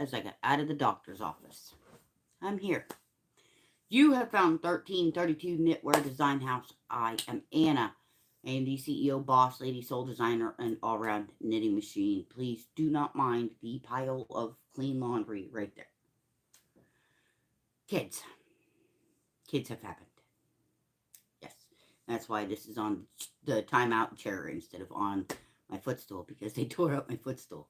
as I got out of the doctor's office. I'm here. You have found 1332 Knitwear Design House. I am Anna. I am the CEO, boss lady, sole designer, and all-around knitting machine. Please do not mind the pile of clean laundry right there. Kids. Kids have happened. Yes. That's why this is on the timeout chair instead of on my footstool, because they tore up my footstool.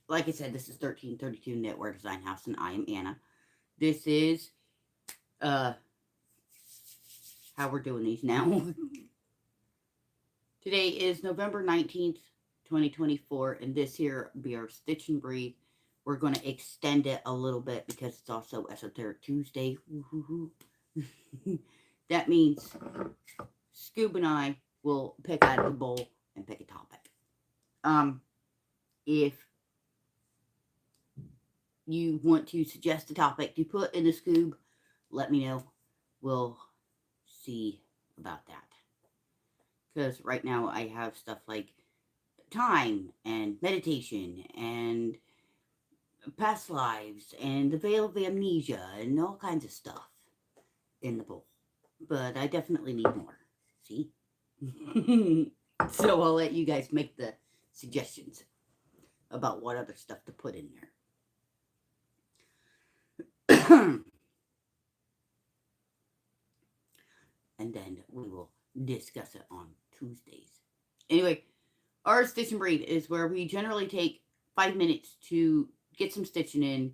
Like I said, this is 1332 Knitwear Design House, and I am Anna. This is, how we're doing these now. Today is November 19th, 2024, and this here will be our Stitch and Breathe. We're going to extend it a little bit because it's also Esoteric Tuesday. That means Scoob and I will pick out of the bowl and pick a topic. If you want to suggest a topic to put in the Scoob, let me know. We'll see about that. Because right now I have stuff like time and meditation and past lives and the veil of amnesia and all kinds of stuff in the bowl. But I definitely need more. See? So I'll let you guys make the suggestions about what other stuff to put in there. And then we will discuss it on Tuesdays. Anyway, our Stitch and Breathe is where we generally take 5 minutes to get some stitching in,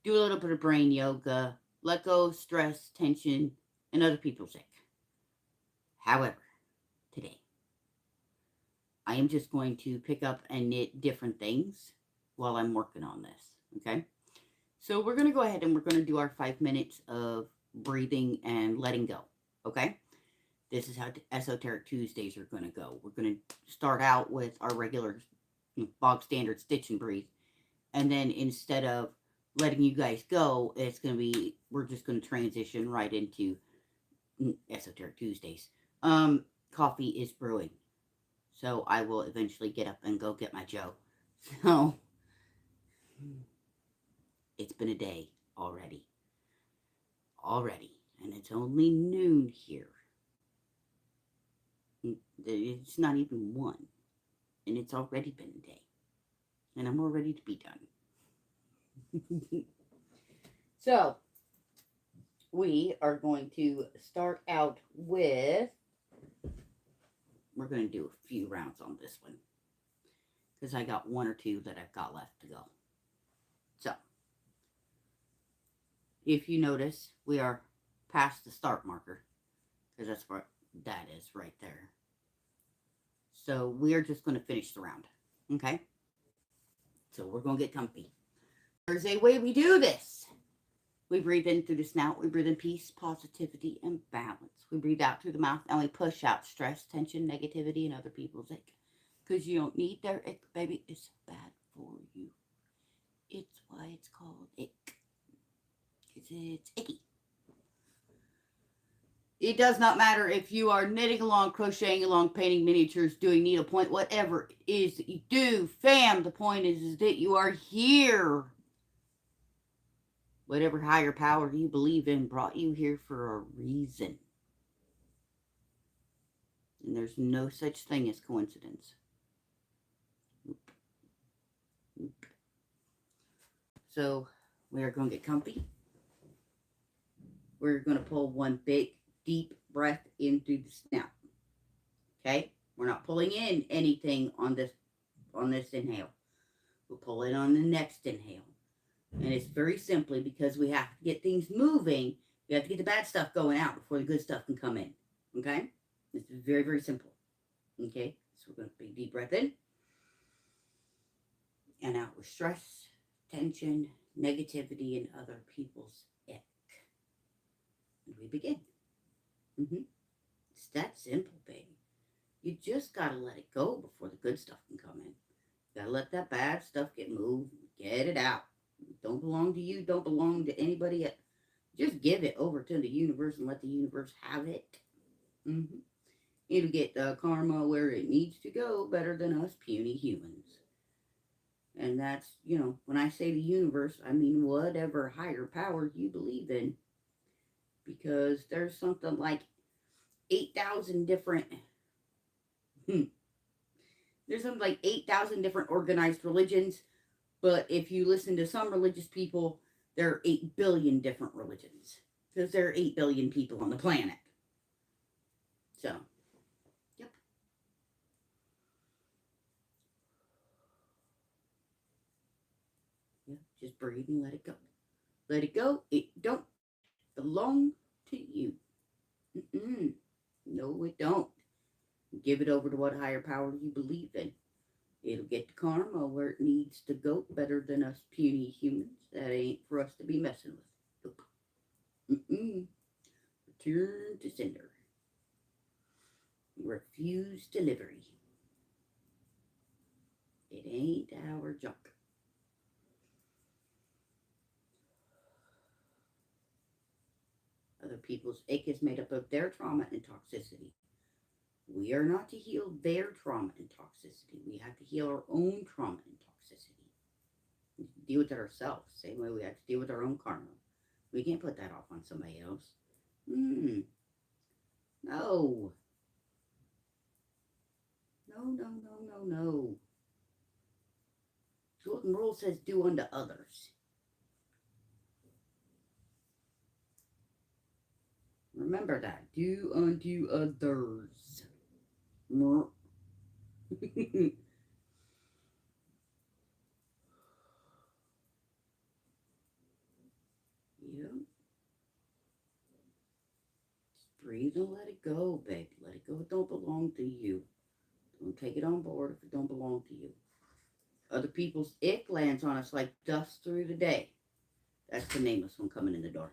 do a little bit of brain yoga, let go of stress, tension, and other people's ache. However, today, I am just going to pick up and knit different things while I'm working on this, okay? So we're going to go ahead and we're going to do our 5 minutes of breathing and letting go, okay? This is how Esoteric Tuesdays are going to go. We're going to start out with our regular bog standard Stitch and Breathe. And then instead of letting you guys go, it's going to be, we're just going to transition right into Esoteric Tuesdays. Coffee is brewing. So I will eventually get up and go get my Joe. So it's been a day already. And it's only noon here. It's not even 1. And it's already been a day. And I'm all ready to be done. So, we are going to start out with, we're going to do a few rounds on this one. Because I got 1 or 2 that I've got left to go. So, if you notice, we are past the start marker. Because that's what that is right there. So, we are just going to finish the round. Okay? So, we're going to get comfy. There's a way we do this. We breathe in through the snout. We breathe in peace, positivity, and balance. We breathe out through the mouth, and we push out stress, tension, negativity, and other people's ache. Because you don't need their ache, baby. It's bad for you. It's why it's called ache. Because it's icky. It does not matter if you are knitting along, crocheting along, painting miniatures, doing needlepoint, whatever it is that you do, fam. The point is that you are here. Whatever higher power you believe in brought you here for a reason. And there's no such thing as coincidence. Nope. Nope. So we are going to get comfy. We're going to pull 1 big, deep breath in through the snout. Okay? We're not pulling in anything on this inhale. We'll pull it on the next inhale. And it's very simply because we have to get things moving. We have to get the bad stuff going out before the good stuff can come in. Okay? It's very, very simple. Okay? So we're going to take a deep breath in. And out with stress, tension, negativity, and other people's ick. And we begin. It's that simple, baby. You just got to let it go before the good stuff can come in. You got to let that bad stuff get moved. Get it out. Don't belong to you. Don't belong to anybody else. Just give it over to the universe and let the universe have it. It'll get the karma where it needs to go better than us puny humans. And that's, you know, when I say the universe, I mean whatever higher power you believe in. Because there's something like 8,000 different, there's something like 8,000 different organized religions. But if you listen to some religious people, there are 8 billion different religions. Because there are 8 billion people on the planet. So, yep. Yeah, just breathe and let it go. Let it go. It don't belong to you. Mm-mm. No, it don't. Give it over to what higher power you believe in. It'll get the karma where it needs to go better than us puny humans. That ain't for us to be messing with. Nope. Mm-mm. Return to sender. Refuse delivery. It ain't our job. Other people's ache is made up of their trauma and toxicity. We are not to heal their trauma and toxicity. We have to heal our own trauma and toxicity. We have to deal with it ourselves. Same way we have to deal with our own karma. We can't put that off on somebody else. No. No. No. The golden rule says do unto others. Remember that. Do unto others. Yeah. Just breathe and let it go, baby. Let it go. It don't belong to you. Don't take it on board if it don't belong to you. Other people's ick lands on us like dust through the day. That's the nameless one coming in the door.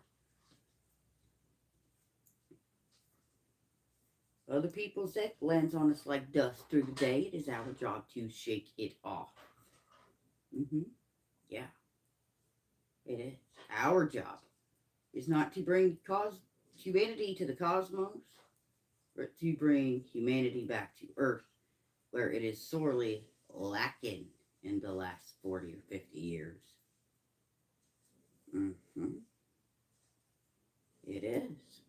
Other people's ick lands on us like dust through the day. It is our job to shake it off. Yeah. It is. Our job is not to bring humanity to the cosmos, but to bring humanity back to Earth, where it is sorely lacking in the last 40 or 50 years. It is.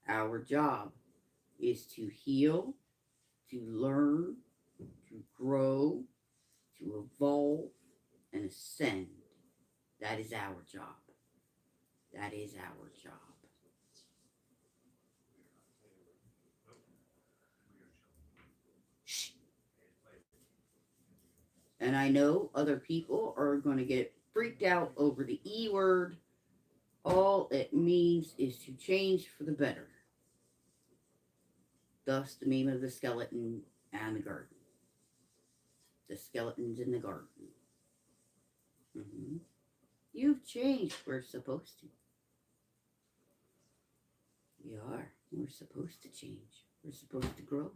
Our job is to heal, to learn, to grow, to evolve, and ascend. That is our job. That is our job. Shh. And I know other people are going to get freaked out over the E word. All it means is to change for the better. Thus, the meme of the skeleton and the garden. The skeletons in the garden. You've changed. We're supposed to. We are. We're supposed to change. We're supposed to grow.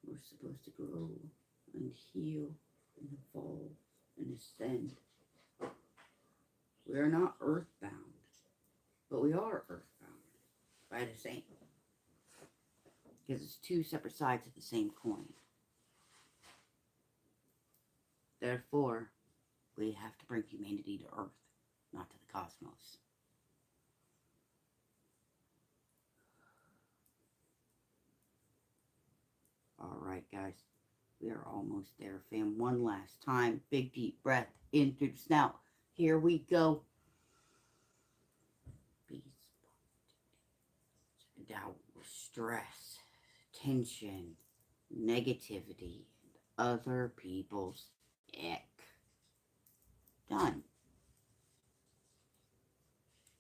We're supposed to grow and heal and evolve and ascend. We are not earthbound, but we are earthbound by the same. Because it's two separate sides of the same coin. Therefore, we have to bring humanity to Earth, not to the cosmos. Alright, guys. We are almost there, fam. One last time. Big deep breath in through the snout. Here we go. Doubt, stress, tension, negativity, other people's ick. Done.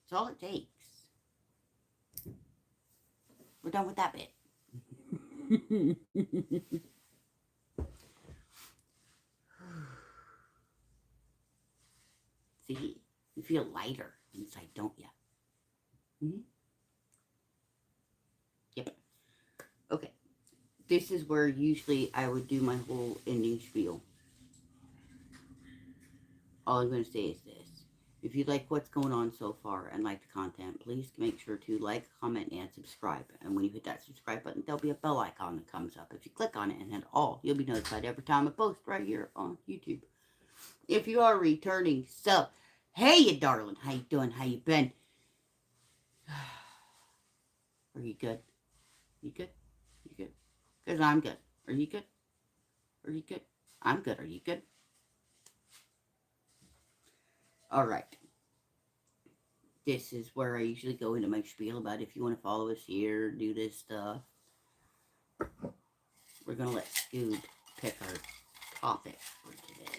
That's all it takes. We're done with that bit. See, you feel lighter inside, don't you? Yep. Okay. This is where usually I would do my whole ending spiel. All I'm going to say is this. If you like what's going on so far and like the content, please make sure to like, comment, and subscribe. And when you hit that subscribe button, there'll be a bell icon that comes up. If you click on it and hit all, you'll be notified every time I post right here on YouTube. If you are returning, so, hey, you darling, how you doing? How you been? Are you good? You good? You good? Because I'm good. Are you good? Are you good? I'm good. Are you good? All right. This is where I usually go into my spiel about if you want to follow us here, do this stuff. We're going to let Scoob pick our topic for today.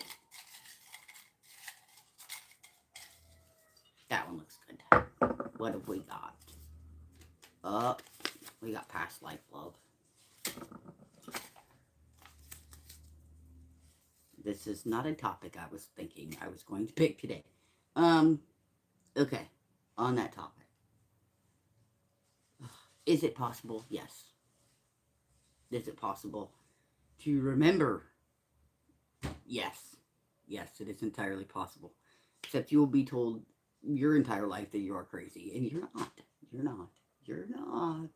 That one looks good. What have we got? We got past life love. This is not a topic I was thinking I was going to pick today. Okay. On that topic. Is it possible? Yes. Is it possible to remember? Yes. Yes, it is entirely possible. Except you will be told your entire life that you are crazy. And you're not. You're not. You're not.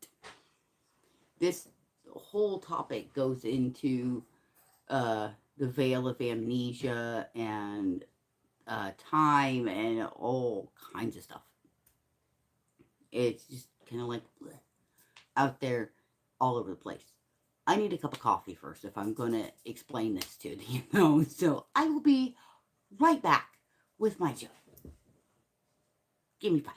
This whole topic goes into the veil of amnesia and time and all kinds of stuff. It's just kind of like bleh, out there all over the place. I need a cup of coffee first if I'm going to explain this to you. So I will be right back with my joke. Give me 5.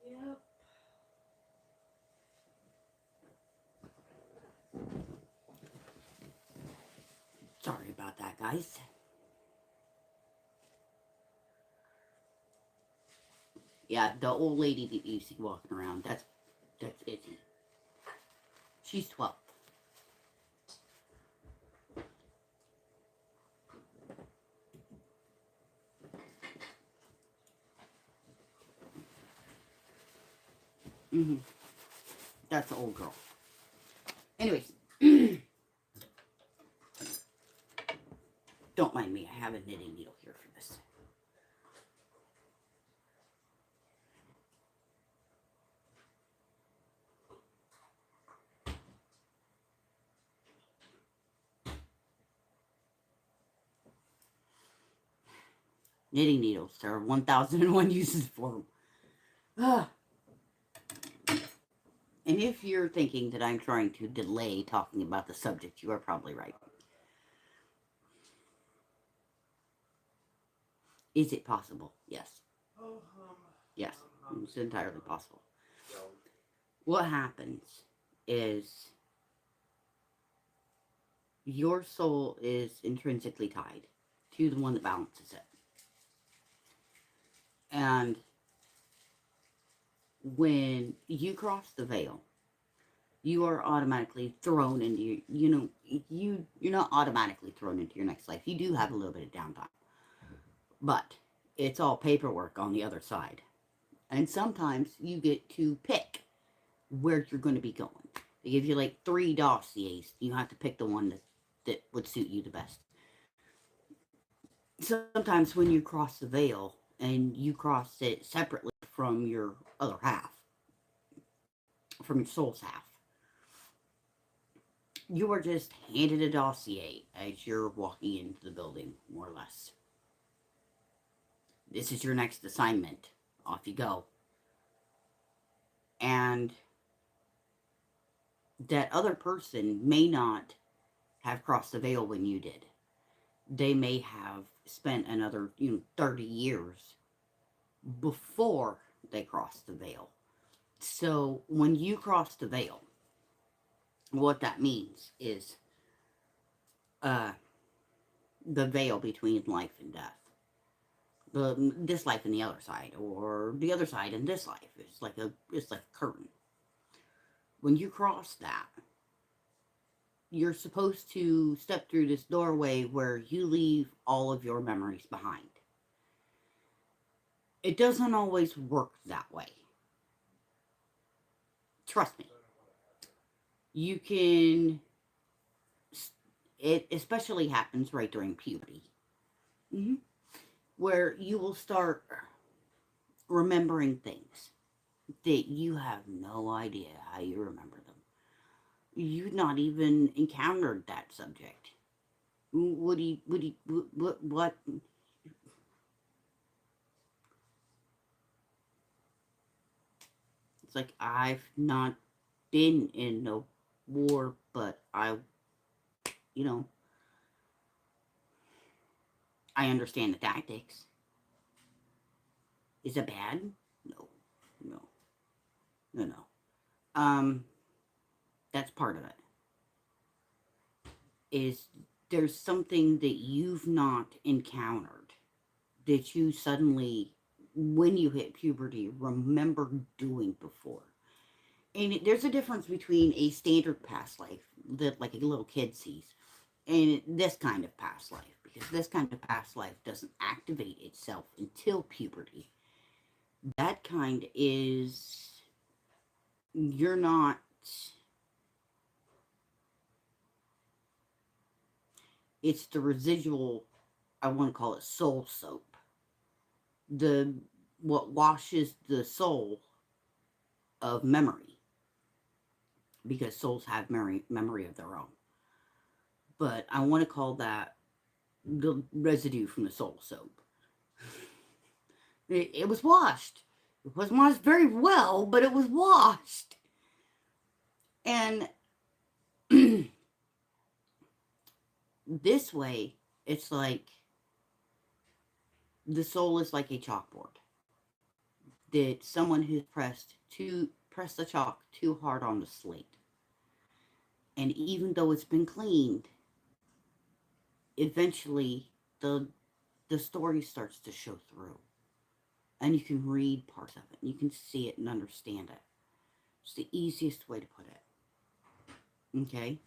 Yep. Sorry about that, guys. Yeah, the old lady that you see walking around, that's Izzy. She's 12. That's the old girl. Anyways. Don't mind me, I have a knitting needle here for this. Knitting needles, there are 1,001 uses for them. And if you're thinking that I'm trying to delay talking about the subject, you are probably right. Is it possible? Yes. Yes, it's entirely possible. What happens is your soul is intrinsically tied to the one that balances it. And when you cross the veil, you are automatically thrown into you're not automatically thrown into your next life. You do have a little bit of downtime. But it's all paperwork on the other side. And sometimes you get to pick where you're going to be going. They give you like 3 dossiers. You have to pick the one that would suit you the best. Sometimes when you cross the veil and you cross it separately from your other half, from your soul's half, you are just handed a dossier as you're walking into the building, more or less. This is your next assignment. Off you go. And that other person may not have crossed the veil when you did. They may have spent another 30 years before they crossed the veil. So when you cross the veil, what that means is the veil between life and death. This life and the other side, or the other side and this life. It's like a curtain. When you cross that, you're supposed to step through this doorway where you leave all of your memories behind. It doesn't always work that way. Trust me. You can... It especially happens right during puberty. Where you will start remembering things that you have no idea how you remember them. You've not even encountered that subject. What? It's like, I've not been in a war, but I understand the tactics. Is it bad? No. That's part of it. Is there's something that you've not encountered that you suddenly, when you hit puberty, remember doing before. And there's a difference between a standard past life that like a little kid sees and this kind of past life, because this kind of past life doesn't activate itself until puberty. That kind is, you're not, it's the residual, I want to call it soul soap. What washes the soul of memory, because souls have memory of their own. But I want to call that the residue from the soul soap. It was washed. It wasn't washed very well, but it was washed. And this way, it's like the soul is like a chalkboard that someone has pressed the chalk too hard on the slate. And even though it's been cleaned, eventually the story starts to show through. And you can read parts of it. And you can see it and understand it. It's the easiest way to put it. Okay?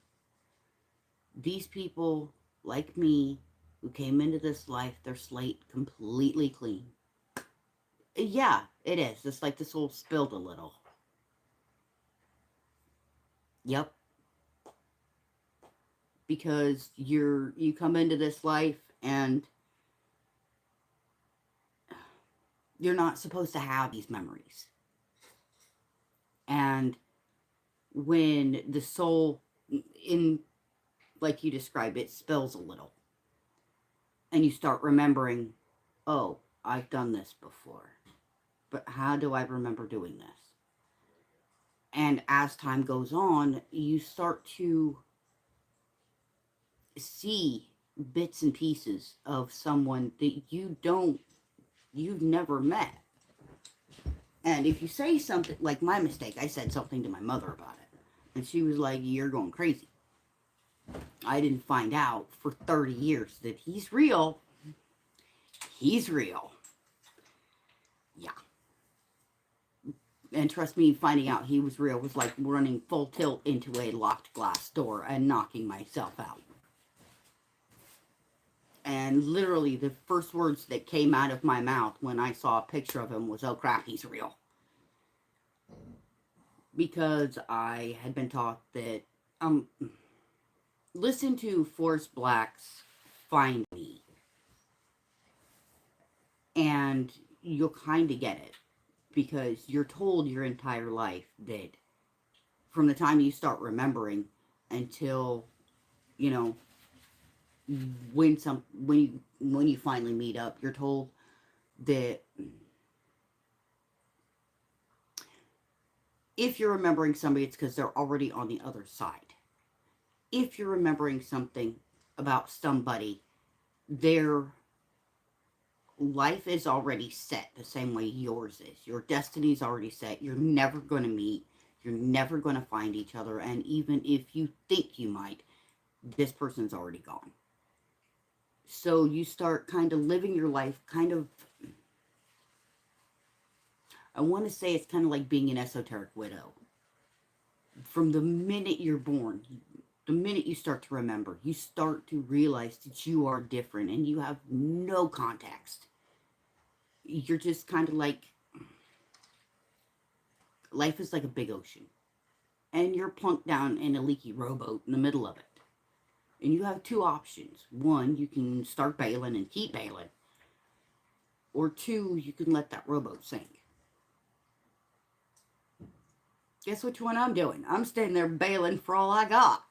These people, like me, who came into this life, their slate completely clean. Yeah, it is. It's like the soul spilled a little. Yep. Because you come into this life and you're not supposed to have these memories. And when the soul, like you described, it spills a little. And you start remembering, oh, I've done this before. But how do I remember doing this? And as time goes on, you start to see bits and pieces of someone that you've never met. And if you say something, like my mistake, I said something to my mother about it. And she was like, you're going crazy. I didn't find out for 30 years that he's real. He's real. Yeah. And trust me, finding out he was real was like running full tilt into a locked glass door and knocking myself out. And literally the first words that came out of my mouth when I saw a picture of him was, oh crap, he's real. because I had been taught that, um, listen to Forrest Black's Find Me, and you'll kind of get it, because you're told your entire life that from the time you start remembering until, you know, when you finally meet up, you're told that if you're remembering somebody, it's because they're already on the other side. If you're remembering something about somebody, their life is already set the same way yours is. Your destiny's already set. You're never going to meet. You're never going to find each other. And even if you think you might, this person's already gone. So you start kind of living your life kind of, I want to say it's kind of like being an esoteric widow. From the minute you're born, the minute you start to remember, you start to realize that you are different and you have no context. You're just kind of like, life is like a big ocean. And you're plunked down in a leaky rowboat in the middle of it. And you have two options. One, you can start bailing and keep bailing. Or two, you can let that rowboat sink. Guess which one I'm doing? I'm standing there bailing for all I got.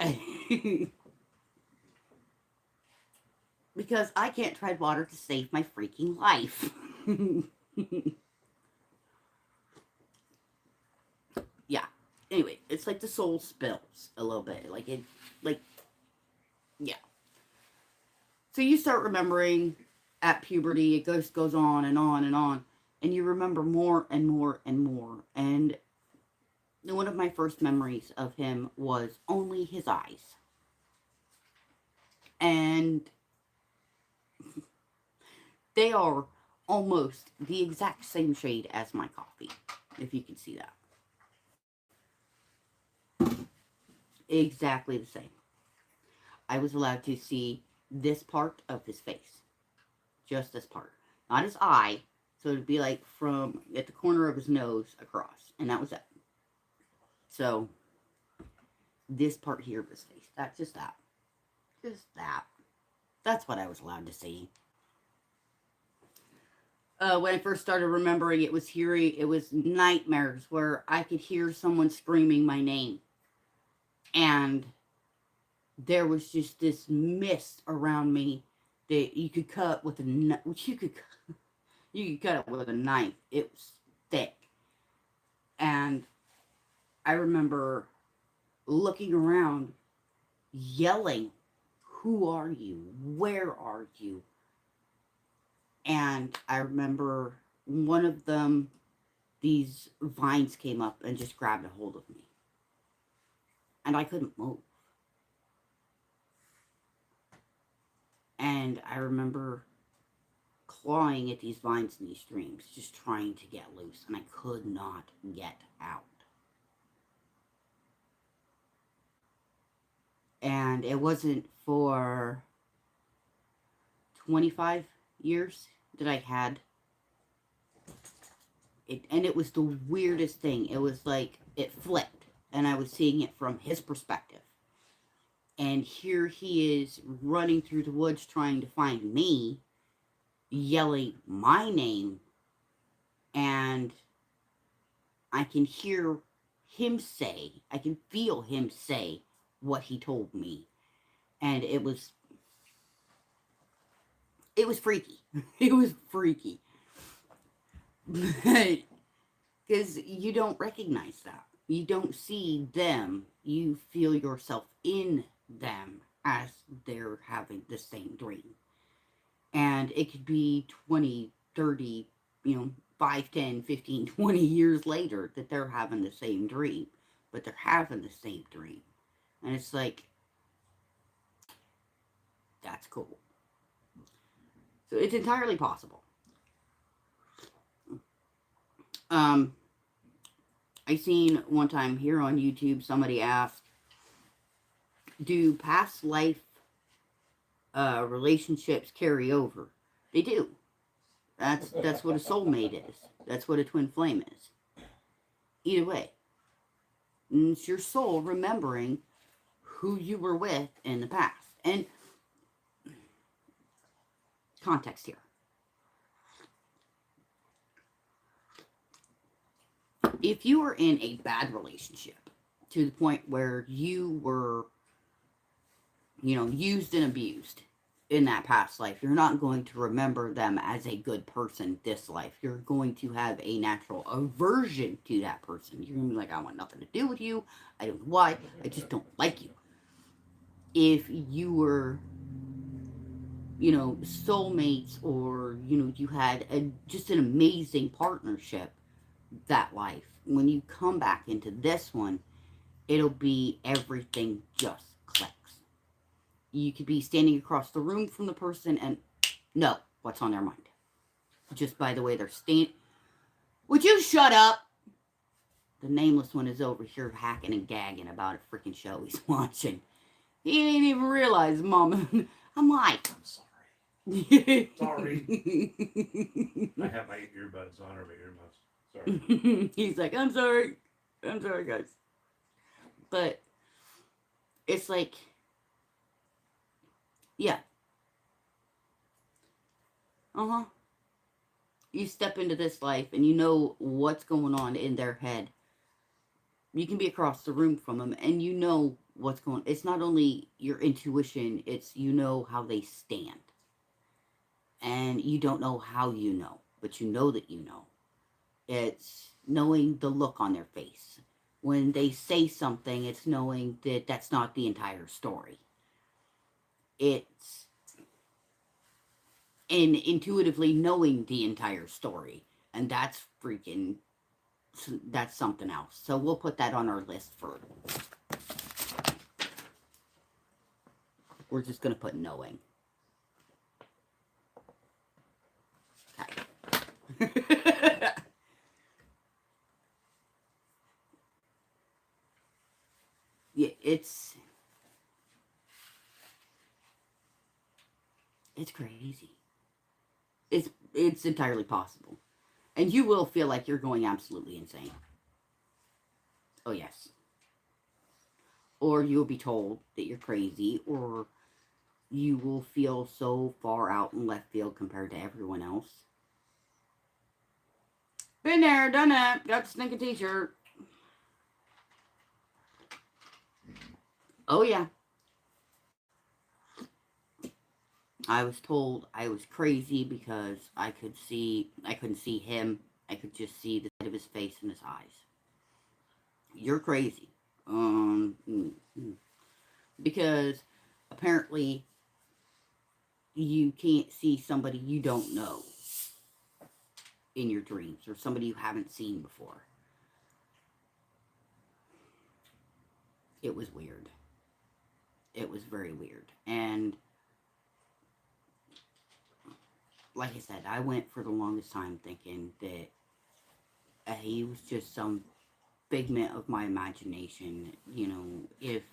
Because I can't tread water to save my freaking life. Yeah. Anyway, it's like the soul spills a little bit. Yeah. So you start remembering at puberty, it goes on and on and on. And you remember more and more and more. And one of my first memories of him was only his eyes. And they are almost the exact same shade as my coffee, if you can see that. Exactly the same. I was allowed to see this part of his face. Just this part. Not his eye. So it'd be like from at the corner of his nose across. And that was it. So, this part here of his face. That's just that. Just that. That's what I was allowed to see. When I first started remembering, it was nightmares where I could hear someone screaming my name. And there was just this mist around me that you could cut with you could cut it with a knife. It was thick. And I remember looking around, yelling, "Who are you? Where are you?" And I remember one of them, these vines came up and just grabbed a hold of me. And I couldn't move. And I remember clawing at these vines and these streams, just trying to get loose. And I could not get out. And it wasn't for 25 years that I had it, and it was the weirdest thing. It was like it flipped, and I was seeing it from his perspective. And here he is running through the woods trying to find me, yelling my name, and I can hear him say, I can feel him say what he told me. And it was freaky. It was freaky. Because you don't recognize that. You don't see them. You feel yourself in them as they're having the same dream. And it could be 20, 30, 5, 10, 15, 20 years later that they're having the same dream. But they're having the same dream. And it's like, that's cool. So it's entirely possible. I seen one time here on YouTube, somebody asked, do past life relationships carry over? They do. That's what a soulmate is. That's what a twin flame is. Either way. It's your soul remembering who you were with in the past. And context here. If you were in a bad relationship to the point where you were, used and abused in that past life, you're not going to remember them as a good person this life. You're going to have a natural aversion to that person. You're going to be like, I want nothing to do with you. I don't know why. I just don't like you. If you were, soulmates, or, you had just an amazing partnership that life, when you come back into this one, it'll be everything just clicks. You could be standing across the room from the person and know what's on their mind. Just by the way they're standing. Would you shut up? The nameless one is over here hacking and gagging about a freaking show he's watching. He didn't even realize, Mama. I'm like, I'm sorry. Sorry. I have my earbuds on, or my earmuffs. Sorry. He's like, I'm sorry. I'm sorry, guys. But it's like, yeah. You step into this life and you know what's going on in their head. You can be across the room from them and you know what's going on. It's not only your intuition, it's how they stand. And you don't know how you know, but you know that you know. It's knowing the look on their face. When they say something, it's knowing that that's not the entire story. It's in intuitively knowing the entire story. And that's something else. So we'll put that on our list for, we're just going to put knowing. Okay. Yeah, it's crazy. It's entirely possible. And you will feel like you're going absolutely insane. Oh, yes. Or you'll be told that you're crazy, or you will feel so far out in left field compared to everyone else. Been there, done that, got the stinking t-shirt. Oh, yeah. I was told I was crazy because I couldn't see him. I could just see the side of his face and his eyes. You're crazy. Because apparently you can't see somebody you don't know in your dreams, or somebody you haven't seen before. It was weird. It was very weird. And like I said, I went for the longest time thinking that he was just some figment of my imagination. If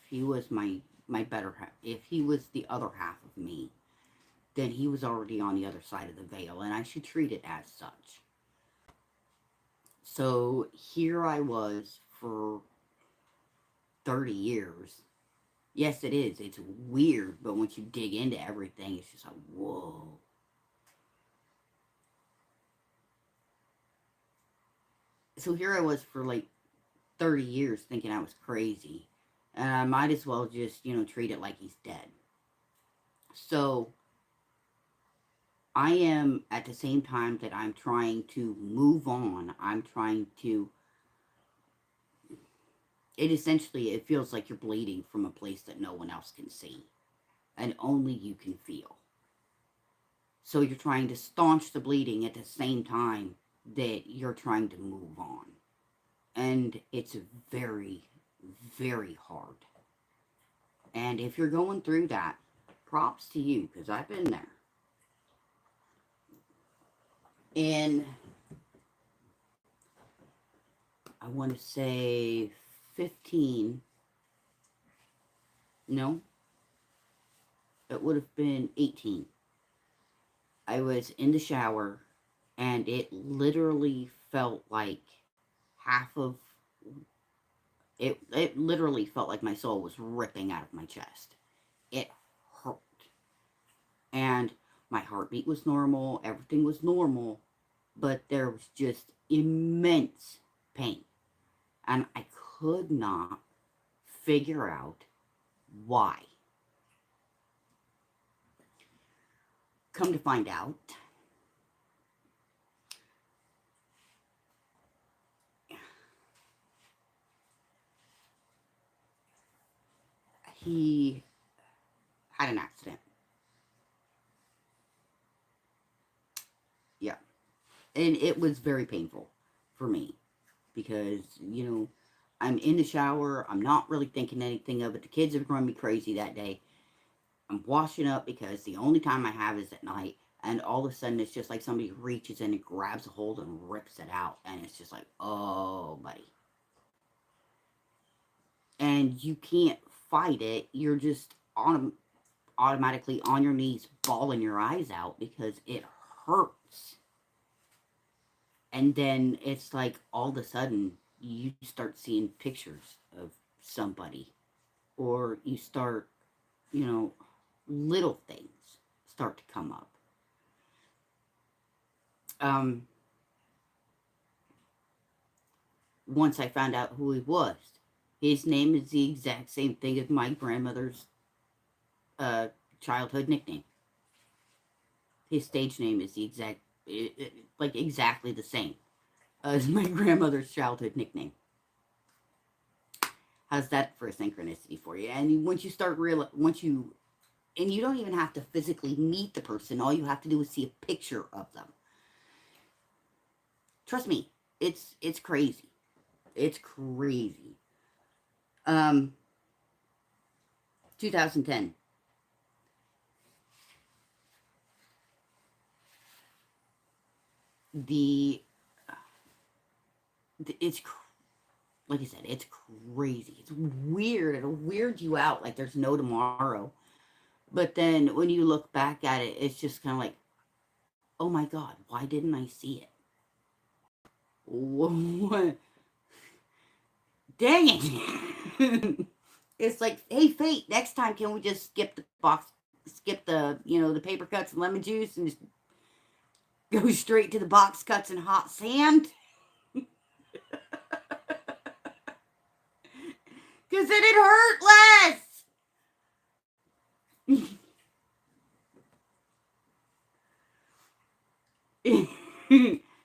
he was my better half, if he was the other half of me, then he was already on the other side of the veil, and I should treat it as such. So here I was for 30 years. Yes, it is. It's weird, but once you dig into everything, it's just like, whoa. So here I was for like 30 years thinking I was crazy. And I might as well just, treat it like he's dead. So I am, at the same time that I'm trying to move on, I'm trying to, it feels like you're bleeding from a place that no one else can see. And only you can feel. So you're trying to staunch the bleeding at the same time that you're trying to move on. And it's very, very hard. And if you're going through that, props to you, because I've been there. And I want to say 15, no, it would have been 18. I was in the shower, and it literally felt like half of It literally felt like my soul was ripping out of my chest. It hurt. And my heartbeat was normal, everything was normal, but there was just immense pain. And I could not figure out why. Come to find out, he had an accident. Yeah. And it was very painful for me because, I'm in the shower. I'm not really thinking anything of it. The kids have run me crazy that day. I'm washing up because the only time I have is at night. And all of a sudden, it's just like somebody reaches in and grabs a hold and rips it out. And it's just like, oh, buddy. And you can't fight it. You're just automatically on your knees, bawling your eyes out because it hurts. And then it's like all of a sudden, you start seeing pictures of somebody. Or you start, little things start to come up. Once I found out who he was, his name is the exact same thing as my grandmother's childhood nickname. His stage name is the exactly the same as my grandmother's childhood nickname. How's that for a synchronicity for you? And once you start and you don't even have to physically meet the person. All you have to do is see a picture of them. Trust me, it's crazy. It's crazy. 2010. It's like I said, it's crazy. It's weird. It'll weird you out like there's no tomorrow. But then when you look back at it, it's just kind of like, oh my God, why didn't I see it? What? Dang it. It's like, hey, fate, next time can we just skip the the paper cuts and lemon juice and just go straight to the box cuts and hot sand? Because then it hurt less.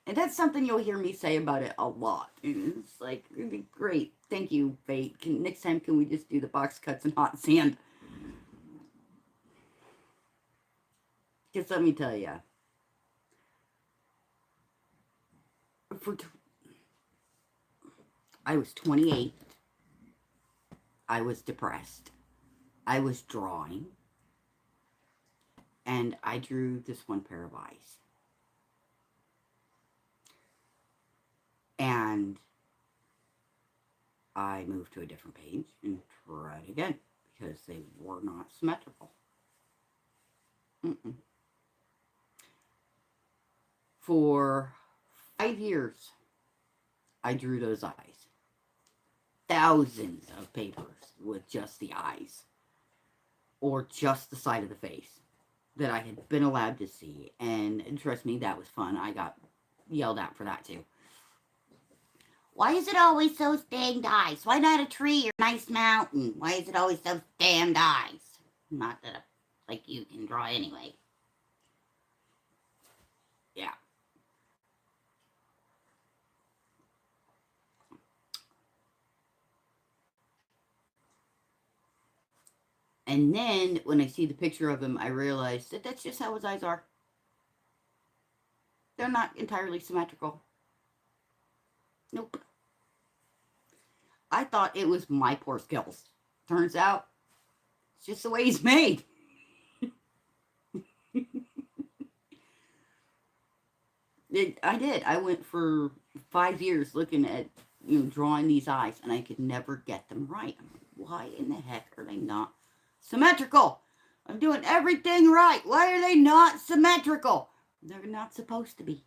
And that's something you'll hear me say about it a lot. And it's like, it'd be great. Thank you, Fate. Next time, can we just do the box cuts and hot sand? Just let me tell you. I was 28. I was depressed. I was drawing. And I drew this one pair of eyes. And I moved to a different page and tried again because they were not symmetrical. For 5 years, I drew those eyes. Thousands of papers with just the eyes or just the side of the face that I had been allowed to see. And trust me, that was fun. I got yelled at for that too. Why is it always those danged eyes? Why not a tree or a nice mountain? Why is it always those damned eyes? Not that like you can draw anyway. Yeah. And then when I see the picture of him, I realize that that's just how his eyes are. They're not entirely symmetrical. Nope. I thought it was my poor skills. Turns out, it's just the way he's made. I did. I went for 5 years looking at, drawing these eyes, and I could never get them right. I'm like, why in the heck are they not symmetrical? I'm doing everything right. Why are they not symmetrical? They're not supposed to be.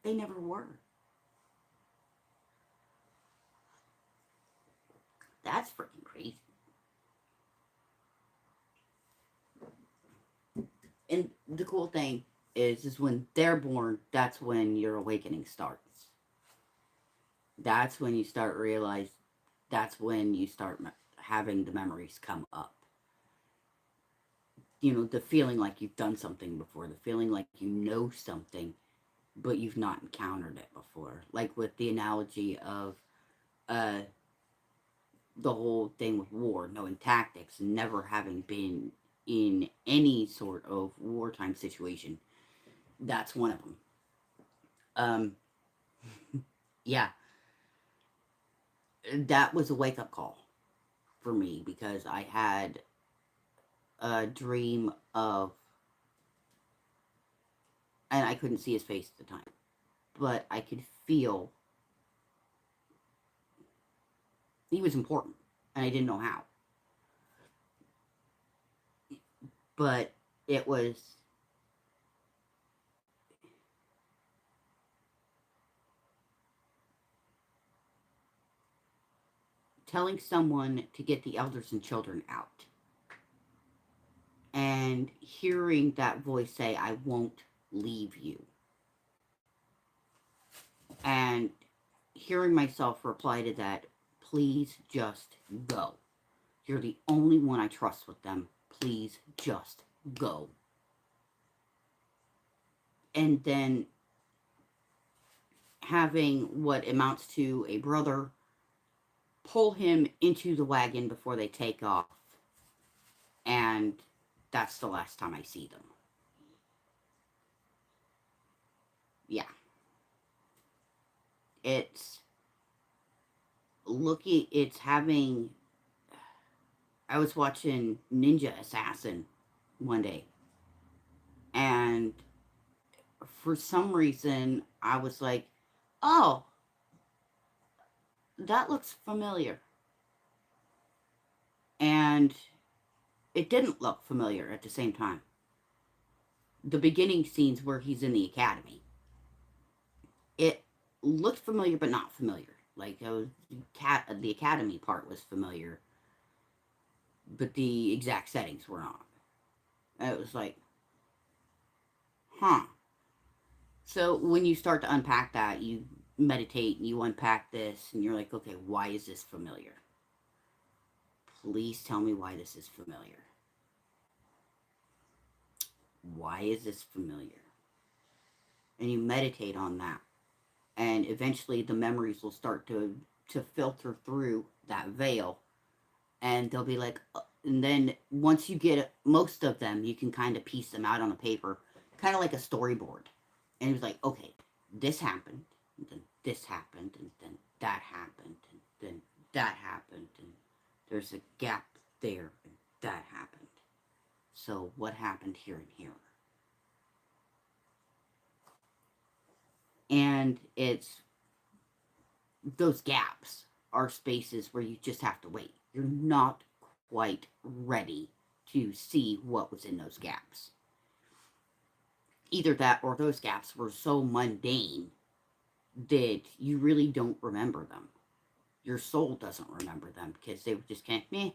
They never were. That's freaking crazy. And the cool thing is when they're born, that's when your awakening starts. That's when you start realize. That's when you start having the memories come up. You know, the feeling like you've done something before, the feeling like you know something, but you've not encountered it before. Like with the analogy of uh, the whole thing with war, knowing tactics, never having been in any sort of wartime situation. That's one of them. Um, yeah, that was a wake up call for me because I had a dream of, and I couldn't see his face at the time, but I could feel he was important, and I didn't know how. But it was telling someone to get the elders and children out. And hearing that voice say, I won't leave you. And hearing myself reply to that, please just go. You're the only one I trust with them. Please just go. And then having what amounts to a brother pull him into the wagon before they take off. And that's the last time I see them. Yeah. It's having. I was watching Ninja Assassin one day, and for some reason, I was like, oh, that looks familiar. And it didn't look familiar at the same time. The beginning scenes where he's in the academy, it looked familiar but not familiar. Like the academy part was familiar, but the exact settings were not. And it was like, huh. So when you start to unpack that, you meditate and you unpack this, and you're like, okay, why is this familiar? Please tell me why this is familiar. Why is this familiar? And you meditate on that. And eventually the memories will start to filter through that veil. And they'll be like, and then once you get most of them, you can kind of piece them out on a paper, kind of like a storyboard. And it was like, okay, this happened, and then this happened, and then that happened, and then that happened, and there's a gap there, and that happened. So what happened here and here? And it's those gaps are spaces where you just have to wait. You're not quite ready to see what was in those gaps. Either that or those gaps were so mundane that you really don't remember them. Your soul doesn't remember them because they were just kind of meh.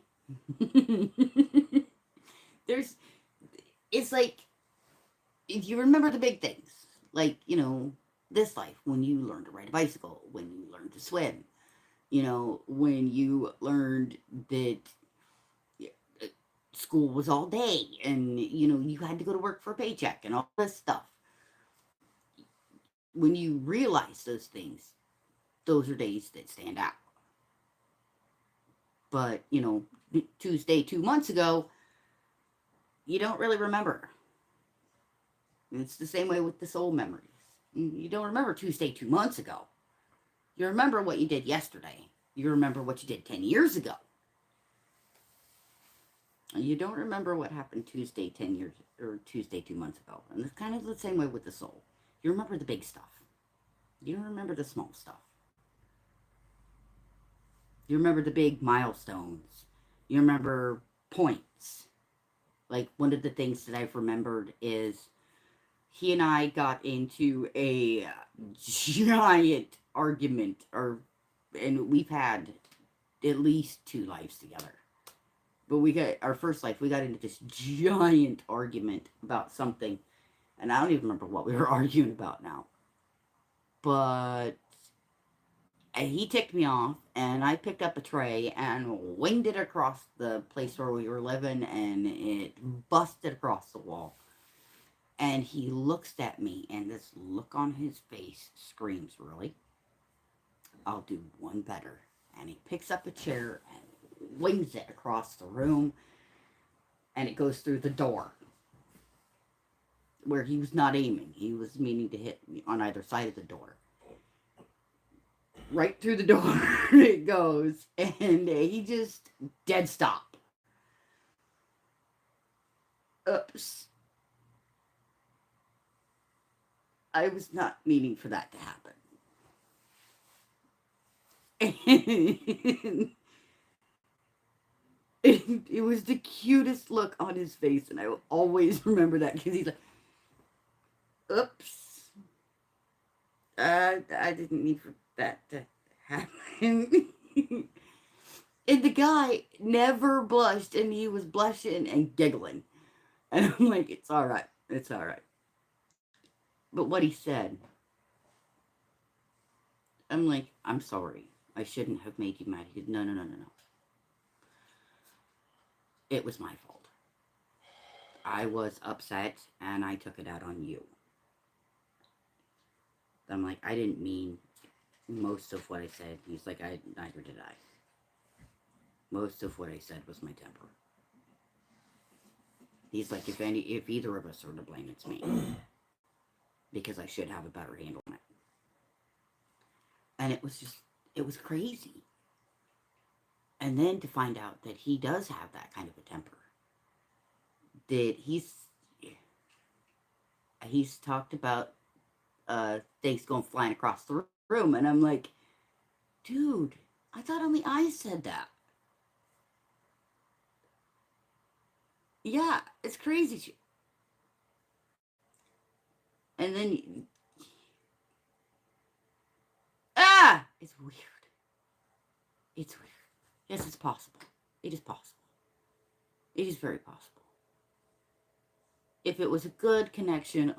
It's like, if you remember the big things, like, you know, this life, when you learned to ride a bicycle, when you learned to swim, you know, when you learned that school was all day and, you know, you had to go to work for a paycheck and all this stuff. When you realize those things, those are days that stand out. But, you know, Tuesday 2 months ago, you don't really remember. It's the same way with the soul memories. You don't remember Tuesday 2 months ago. You remember what you did yesterday. You remember what you did 10 years ago. And you don't remember what happened Tuesday 10 years or Tuesday 2 months ago. And it's kind of the same way with the soul. You remember the big stuff. You don't remember the small stuff. You remember the big milestones. You remember points. Like, one of the things that I've remembered is he and I got into a giant argument, and we've had at least 2 lives together. But we got our first life, we got into this giant argument about something. And I don't even remember what we were arguing about now. But he ticked me off, and I picked up a tray and winged it across the place where we were living, and it busted across the wall. And he looks at me, and this look on his face screams, "Really? I'll do one better." And he picks up a chair and wings it across the room, and it goes through the door. Where he was not aiming. He was meaning to hit me on either side of the door. Right through the door it goes, and he just dead stop. Oops. I was not meaning for that to happen. And it was the cutest look on his face, and I will always remember that, because he's like, "Oops. I didn't mean for that to happen." And the guy never blushed, and he was blushing and giggling. And I'm like, "It's all right. It's all right." But what he said, I'm like, "I'm sorry. I shouldn't have made you mad." He said, "No. It was my fault. I was upset, and I took it out on you." I'm like, "I didn't mean most of what I said." He's like, "Neither did I. Most of what I said was my temper." He's like, if either of us are to blame, it's me. Because I should have a better handle on it." And it was crazy. And then to find out that he does have that kind of a temper. That he's talked about things going flying across the room, and I'm like, "Dude, I thought only I said that." Yeah, it's crazy. And then it's weird. It's weird. Yes, it's possible. It is possible. It is very possible. If it was a good connection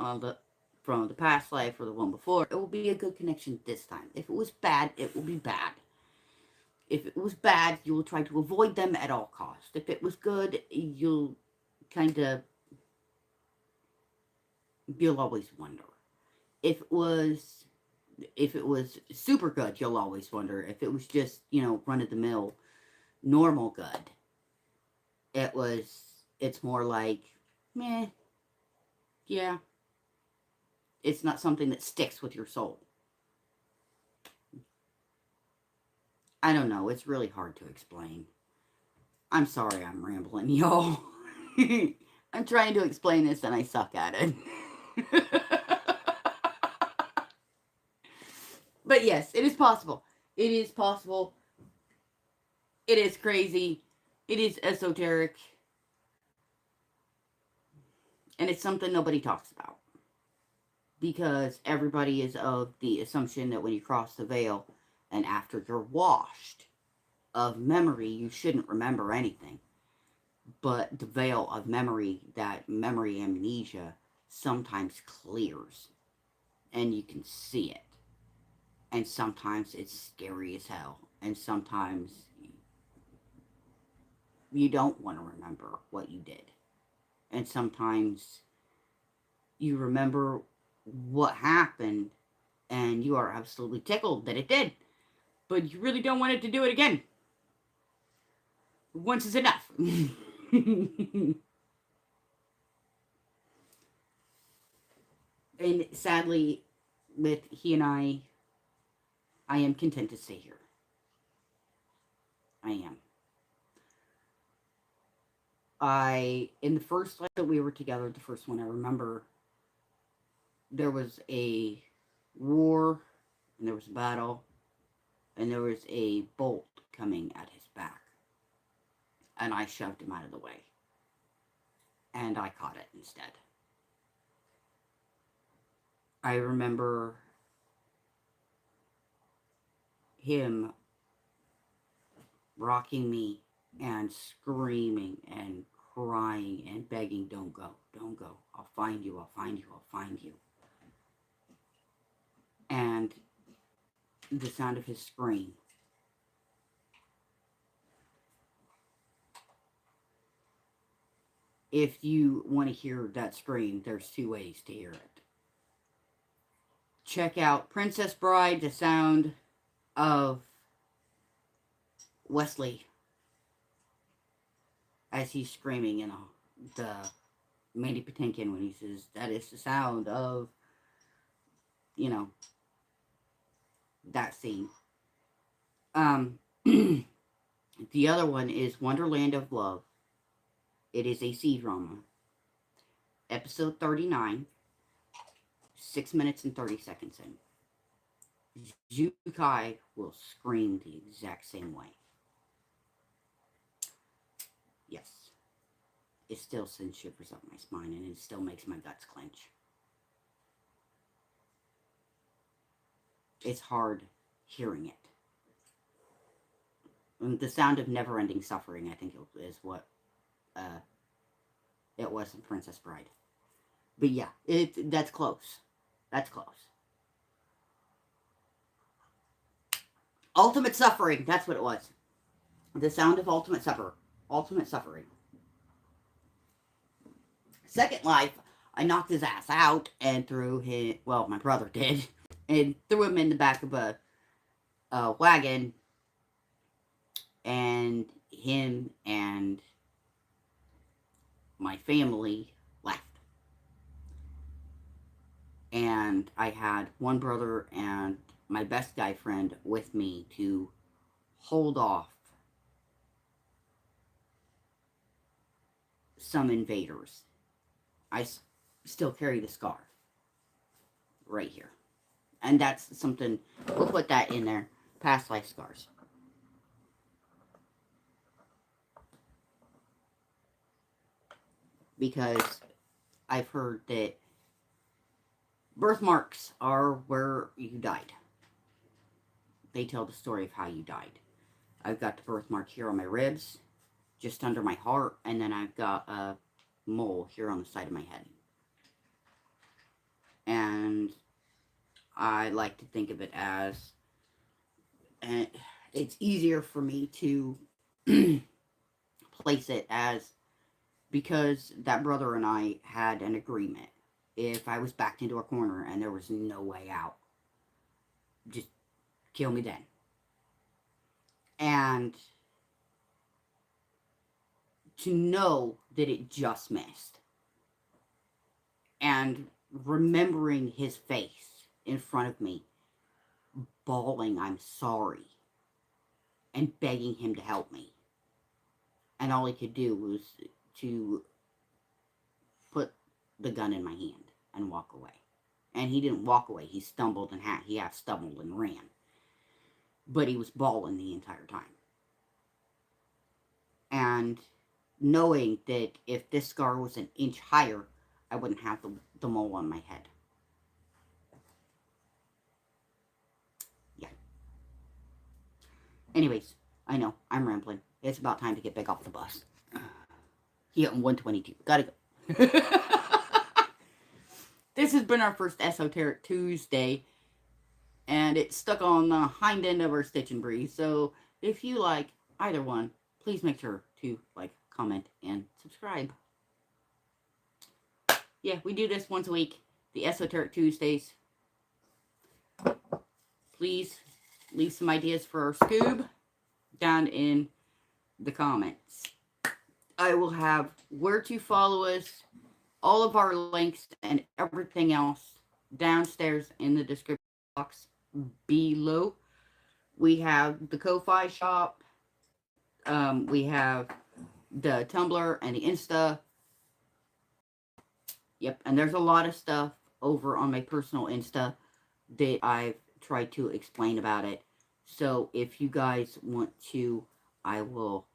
from the past life or the one before, it will be a good connection this time. If it was bad, it will be bad. If it was bad, you will try to avoid them at all costs. If it was good, you'll always wonder. If it was super good, you'll always wonder. If it was just, run-of-the-mill, normal good, it's more like, meh, yeah. It's not something that sticks with your soul. I don't know. It's really hard to explain. I'm sorry I'm rambling, y'all. I'm trying to explain this and I suck at it. But yes, it is possible. It is possible. It is crazy. It is esoteric. And it's something nobody talks about. Because everybody is of the assumption that when you cross the veil and after you're washed of memory, you shouldn't remember anything. But the veil of memory, that memory amnesia, sometimes clears. And you can see it. And sometimes it's scary as hell. And sometimes you don't want to remember what you did. And sometimes you remember what happened and you are absolutely tickled that it did. But you really don't want it to do it again. Once is enough. And sadly, with he and I am content to stay here. I am. In the first life that we were together, the first one, I remember there was a war, and there was a battle, and there was a bolt coming at his back. And I shoved him out of the way. And I caught it instead. I remember him rocking me and screaming and crying and begging, don't go, don't go. I'll find you, I'll find you, I'll find you. And the sound of his scream. If you want to hear that scream, there's 2 ways to hear it. Check out Princess Bride, the sound of Wesley as he's screaming, the Mandy Patinkin when he says, that is the sound of, that scene. The other one is Wonderland of Love. It is a C-drama. Episode 39. 6 minutes and 30 seconds in. Jukai will scream the exact same way. Yes. It still sends shivers up my spine, and it still makes my guts clench. It's hard hearing it. And the sound of never-ending suffering, I think, is what it was in Princess Bride. But yeah, that's close. That's close. Ultimate suffering, that's what it was. The sound of ultimate suffering. Second Life, I knocked his ass out and threw him, well, my brother did, and threw him in the back of a wagon, and him and my family left. And I had one brother and my best guy friend with me to hold off some invaders. I still carry the scar right here. And that's something, we'll put that in there, past life scars. Because I've heard that birthmarks are where you died. They tell the story of how you died. I've got the birthmark here on my ribs, just under my heart, and then I've got a mole here on the side of my head. And I like to think of it as, and it's easier for me to place it as, because that brother and I had an agreement. If I was backed into a corner and there was no way out, just kill me then. And to know that it just missed. And remembering his face in front of me, bawling, I'm sorry, and begging him to help me. And all he could do was to put the gun in my hand and walk away. And he didn't walk away. He stumbled and he half stumbled and ran. But he was bawling the entire time. And knowing that if this scar was an inch higher, I wouldn't have the mole on my head. Yeah. Anyways, I know, I'm rambling. It's about time to get back off the bus. Here on 122. Gotta go. This has been our first Esoteric Tuesday. And it's stuck on the hind end of our Stitch and Breeze. So if you like either one, please make sure to like, comment, and subscribe. Yeah, we do this once a week. The Esoteric Tuesdays. Please leave some ideas for our Scoob down in the comments. I will have where to follow us, all of our links, and everything else downstairs in the description box below. We have the Ko-Fi shop. We have the Tumblr and the Insta. Yep, and there's a lot of stuff over on my personal Insta that I've tried to explain about it. So if you guys want to, I will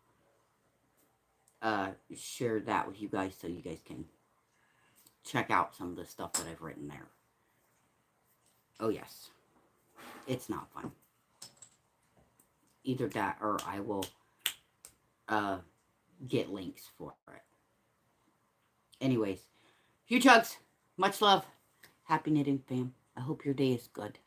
share that with you guys so you guys can check out some of the stuff that I've written there. Oh yes, it's not fun. Either that or I will get links for it. Anyways, huge hugs, much love, happy knitting, fam. I hope your day is good.